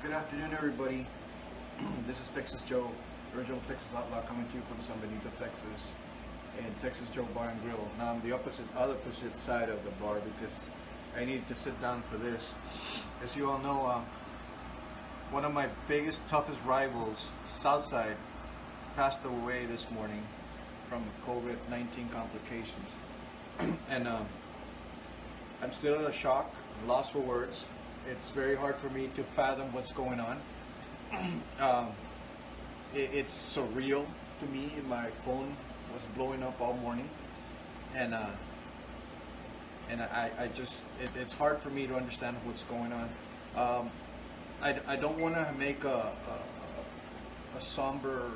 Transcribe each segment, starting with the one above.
Good afternoon, everybody. This is Texas Joe, original Texas Outlaw, coming to you from San Benito, Texas, and Texas Joe Bar and Grill. Now I'm the opposite side of the bar because I needed to sit down for this. As you all know, one of my biggest, toughest rivals, Southside, passed away this morning from COVID-19 complications, and I'm still in a shock, lost for words. It's very hard for me to fathom what's going on. It's surreal to me. My phone was blowing up all morning, and I just it's hard for me to understand what's going on. I don't want to make a somber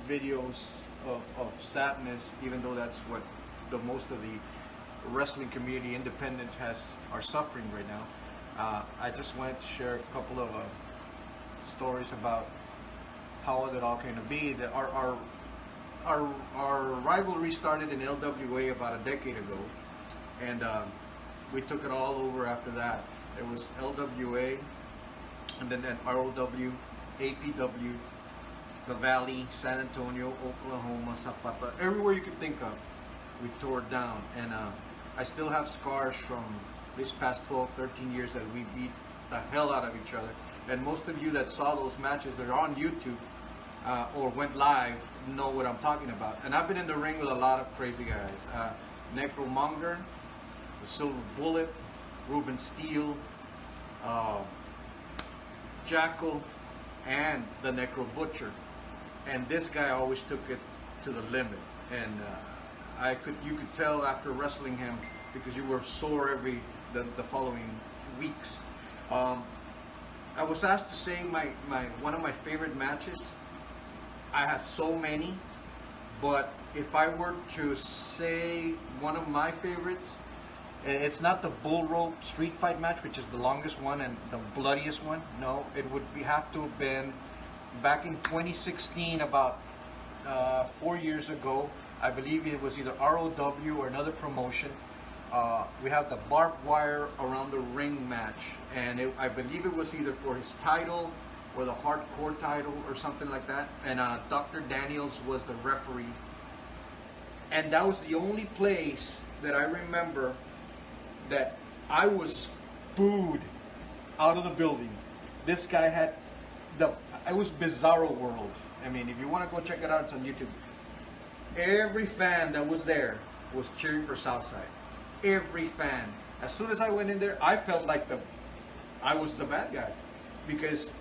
videos of sadness, even though that's what the most of the wrestling community, independents, are suffering right now. I just wanted to share a couple of stories about how it all came to be. That our rivalry started in LWA about a decade ago, and we took it all over after that. It was LWA, and then ROW, APW, the Valley, San Antonio, Oklahoma, Zapata, everywhere you could think of, we tore it down. And I still have scars from these past 12, 13 years that we beat the hell out of each other. And most of you that saw those matches that are on YouTube or went live know what I'm talking about. And I've been in the ring with a lot of crazy guys. Necromonger, the Silver Bullet, Ruben Steele, Jackal, and the Necro Butcher. And this guy always took it to the limit. And you could tell after wrestling him, because you were sore the following weeks. I was asked to say one of my favorite matches. I had so many, but if I were to say one of my favorites, it's not the bull rope street fight match, which is the longest one and the bloodiest one. No, it would have to have been back in 2016, about 4 years ago. I believe it was either ROW or another promotion. We have the barbed wire around the ring match, and I believe it was either for his title or the hardcore title or something like that. And Dr. Daniels was the referee, and that was the only place that I remember that I was booed out of the building. This guy had it was Bizarro World. I mean, if you want to go check it out, it's on YouTube. Every fan that was there was cheering for Southside. Every fan. As soon as I went in there, I felt like I was the bad guy, because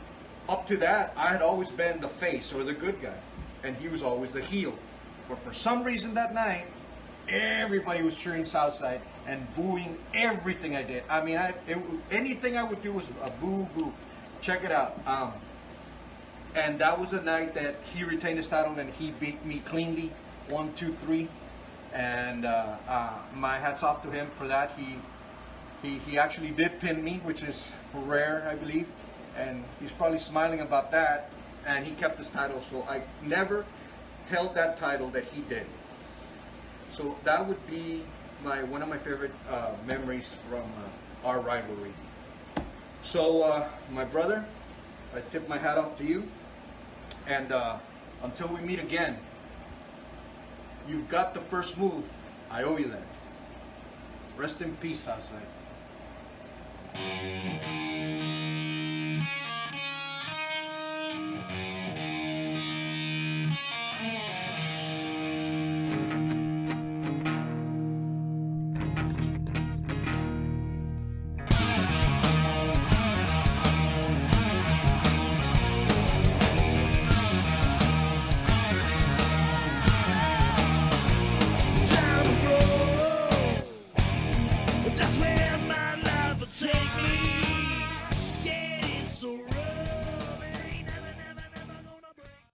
up to that I had always been the face or the good guy, and he was always the heel. But for some reason that night, everybody was cheering Southside and booing everything I did. I mean, anything I would do was a boo boo. Check it out. And that was the night that he retained his title and he beat me cleanly, 1, 2, 3. And my hats off to him for that. He actually did pin me, which is rare, I believe, and he's probably smiling about that. And he kept his title, so I never held that title that he did. So that would be one of my favorite memories from our rivalry. So my brother, I tip my hat off to you, and until we meet again, you've got the first move. I owe you that. Rest in peace, Southside.